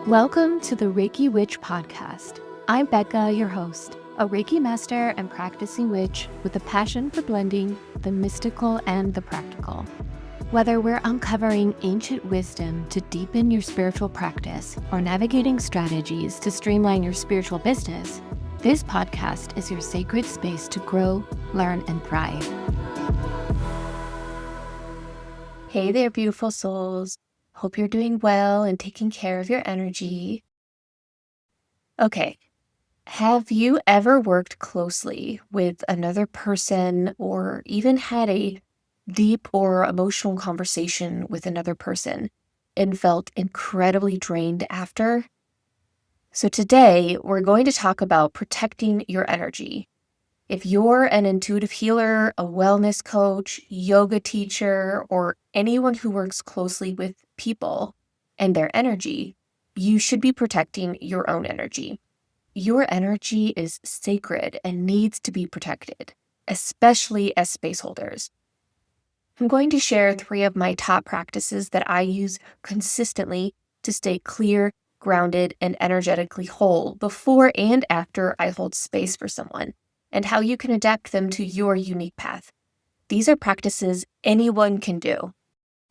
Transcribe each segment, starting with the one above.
Welcome to the Reiki Witch Podcast. I'm Becca, your host, a Reiki master and practicing witch with a passion for blending the mystical and the practical. Whether we're uncovering ancient wisdom to deepen your spiritual practice or navigating strategies to streamline your spiritual business, this podcast is your sacred space to grow, learn, and thrive. Hey there, beautiful souls. Hope you're doing well and taking care of your energy. Okay, have you ever worked closely with another person or even had a deep or emotional conversation with another person and felt incredibly drained after? So today, we're going to talk about protecting your energy. If you're an intuitive healer, a wellness coach, yoga teacher, or anyone who works closely with people and their energy, you should be protecting your own energy. Your energy is sacred and needs to be protected, especially as space holders. I'm going to share 3 of my top practices that I use consistently to stay clear, grounded, and energetically whole before and after I hold space for someone, and how you can adapt them to your unique path. These are practices anyone can do.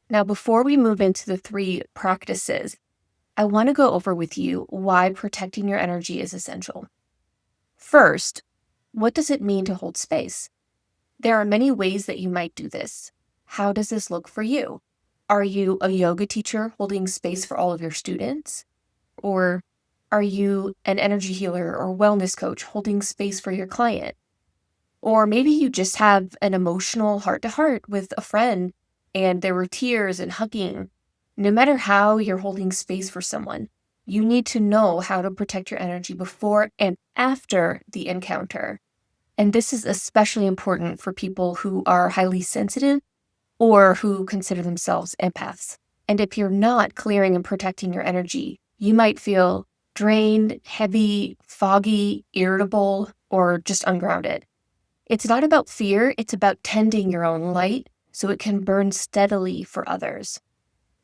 Now, before we move into the 3 practices, I want to go over with you why protecting your energy is essential. First, what does it mean to hold space? There are many ways that you might do this. How does this look for you? Are you a yoga teacher holding space for all of your students? Or are you an energy healer or wellness coach holding space for your client? Or maybe you just have an emotional heart-to-heart with a friend and there were tears and hugging. No matter how you're holding space for someone, you need to know how to protect your energy before and after the encounter. And this is especially important for people who are highly sensitive or who consider themselves empaths. And if you're not clearing and protecting your energy, you might feel drained, heavy, foggy, irritable, or just ungrounded. It's not about fear, it's about tending your own light so it can burn steadily for others.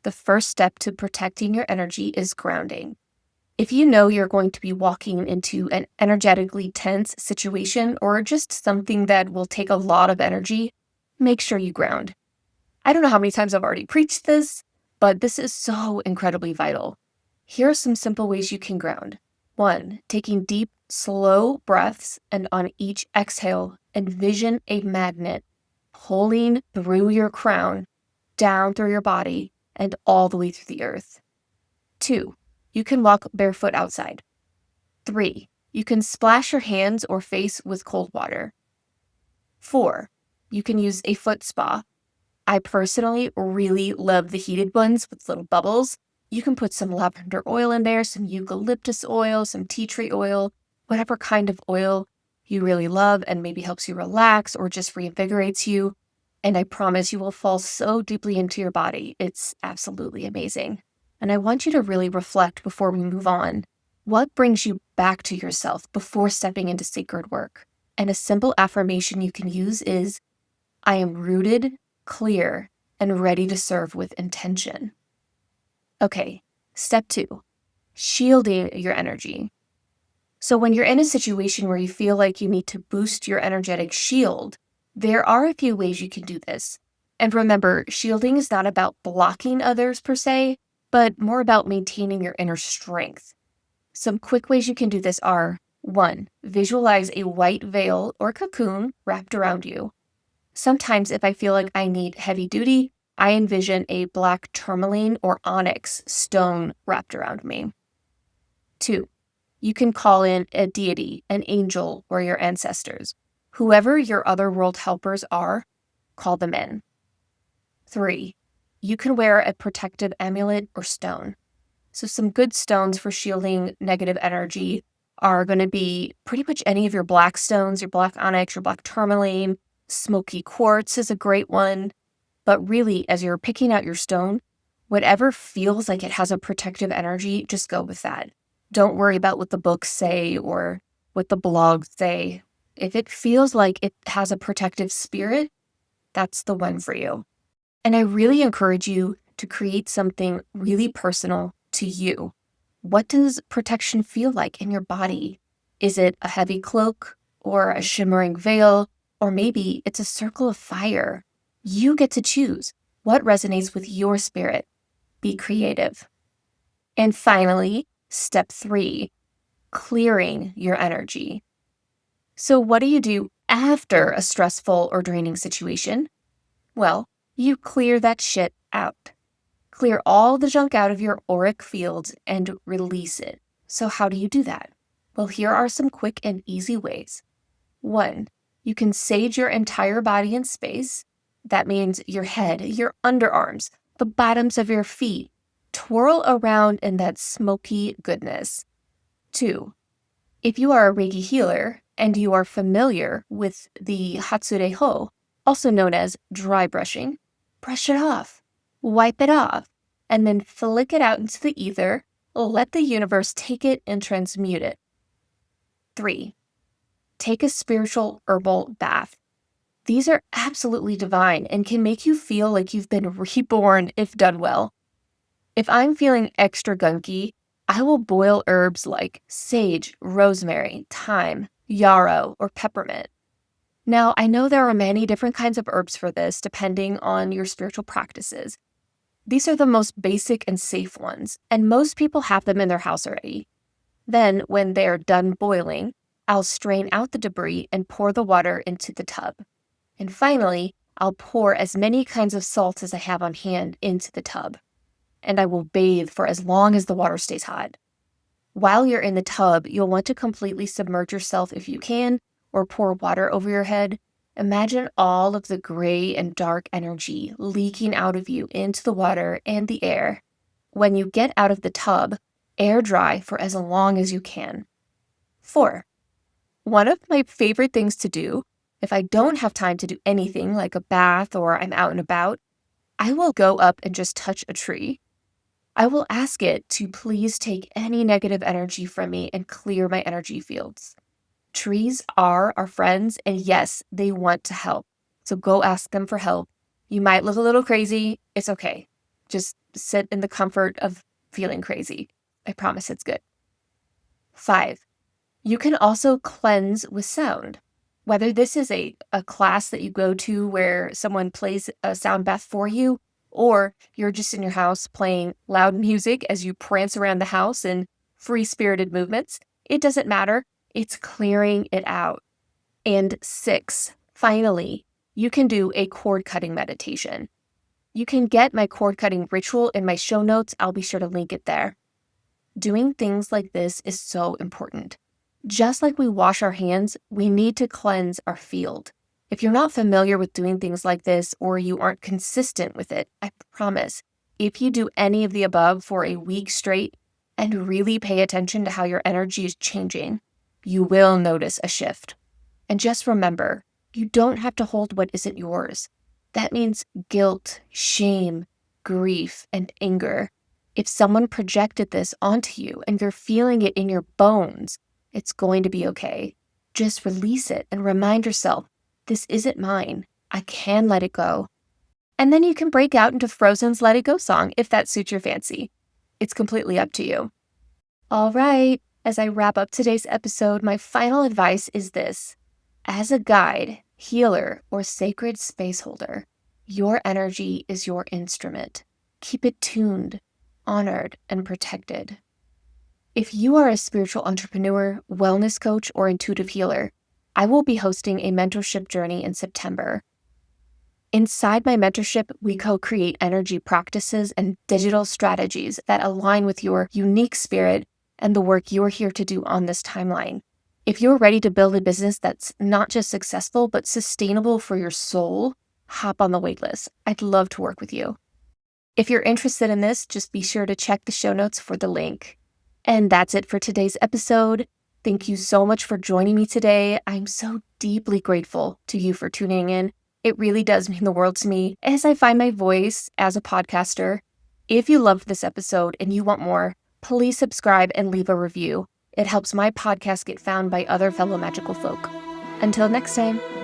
The first step to protecting your energy is grounding. If you know you're going to be walking into an energetically tense situation or just something that will take a lot of energy, make sure you ground. I don't know how many times I've already preached this, but this is so incredibly vital. Here are some simple ways you can ground. 1, taking deep, slow breaths, and on each exhale, envision a magnet pulling through your crown, down through your body, and all the way through the earth. 2, you can walk barefoot outside. 3, you can splash your hands or face with cold water. 4, you can use a foot spa. I personally really love the heated ones with little bubbles. You can put some lavender oil in there, some eucalyptus oil, some tea tree oil, whatever kind of oil you really love and maybe helps you relax or just reinvigorates you. And I promise you will fall so deeply into your body. It's absolutely amazing. And I want you to really reflect before we move on. What brings you back to yourself before stepping into sacred work? And a simple affirmation you can use is, I am rooted, clear, and ready to serve with intention. Okay, step 2, shielding your energy. So when you're in a situation where you feel like you need to boost your energetic shield, there are a few ways you can do this. And remember, shielding is not about blocking others per se, but more about maintaining your inner strength. Some quick ways you can do this are, 1, visualize a white veil or cocoon wrapped around you. Sometimes if I feel like I need heavy duty, I envision a black tourmaline or onyx stone wrapped around me. 2, you can call in a deity, an angel, or your ancestors. Whoever your otherworld helpers are, call them in. 3, you can wear a protective amulet or stone. So some good stones for shielding negative energy are going to be pretty much any of your black stones, your black onyx, your black tourmaline. Smoky quartz is a great one. But really, as you're picking out your stone, whatever feels like it has a protective energy, just go with that. Don't worry about what the books say or what the blogs say. If it feels like it has a protective spirit, that's the one for you. And I really encourage you to create something really personal to you. What does protection feel like in your body? Is it a heavy cloak or a shimmering veil? Or maybe it's a circle of fire. You get to choose what resonates with your spirit. Be creative. And finally, step 3, clearing your energy. So what do you do after a stressful or draining situation? Well, you clear that shit out. Clear all the junk out of your auric fields and release it. So how do you do that? Well, here are some quick and easy ways. 1, you can sage your entire body in space. That means your head, your underarms, the bottoms of your feet. Twirl around in that smoky goodness. 2, if you are a Reiki healer and you are familiar with the Hatsureho, also known as dry brushing, brush it off, wipe it off, and then flick it out into the ether. Let the universe take it and transmute it. 3, take a spiritual herbal bath. These are absolutely divine and can make you feel like you've been reborn if done well. If I'm feeling extra gunky, I will boil herbs like sage, rosemary, thyme, yarrow, or peppermint. Now, I know there are many different kinds of herbs for this depending on your spiritual practices. These are the most basic and safe ones, and most people have them in their house already. Then, when they're done boiling, I'll strain out the debris and pour the water into the tub. And finally, I'll pour as many kinds of salts as I have on hand into the tub. And I will bathe for as long as the water stays hot. While you're in the tub, you'll want to completely submerge yourself if you can, or pour water over your head. Imagine all of the gray and dark energy leaking out of you into the water and the air. When you get out of the tub, air dry for as long as you can. 4, one of my favorite things to do, if I don't have time to do anything like a bath or I'm out and about, I will go up and just touch a tree. I will ask it to please take any negative energy from me and clear my energy fields. Trees are our friends, and yes, they want to help. So go ask them for help. You might look a little crazy. It's okay. Just sit in the comfort of feeling crazy. I promise it's good. 5, you can also cleanse with sound. Whether this is a class that you go to where someone plays a sound bath for you, or you're just in your house playing loud music as you prance around the house in free-spirited movements, it doesn't matter. It's clearing it out. And 6, finally, you can do a cord cutting meditation. You can get my cord cutting ritual in my show notes. I'll be sure to link it there. Doing things like this is so important. Just like we wash our hands, we need to cleanse our field. If you're not familiar with doing things like this or you aren't consistent with it, I promise, if you do any of the above for a week straight and really pay attention to how your energy is changing, you will notice a shift. And just remember, you don't have to hold what isn't yours. That means guilt, shame, grief, and anger. If someone projected this onto you and you're feeling it in your bones, it's going to be okay. Just release it and remind yourself, this isn't mine. I can let it go. And then you can break out into Frozen's Let It Go song if that suits your fancy. It's completely up to you. All right, as I wrap up today's episode, my final advice is this. As a guide, healer, or sacred space holder, your energy is your instrument. Keep it tuned, honored, and protected. If you are a spiritual entrepreneur, wellness coach, or intuitive healer, I will be hosting a mentorship journey in September. Inside my mentorship, we co-create energy practices and digital strategies that align with your unique spirit and the work you're here to do on this timeline. If you're ready to build a business that's not just successful, but sustainable for your soul, hop on the waitlist. I'd love to work with you. If you're interested in this, just be sure to check the show notes for the link. And that's it for today's episode. Thank you so much for joining me today. I'm so deeply grateful to you for tuning in. It really does mean the world to me as I find my voice as a podcaster. If you loved this episode and you want more, please subscribe and leave a review. It helps my podcast get found by other fellow magical folk. Until next time.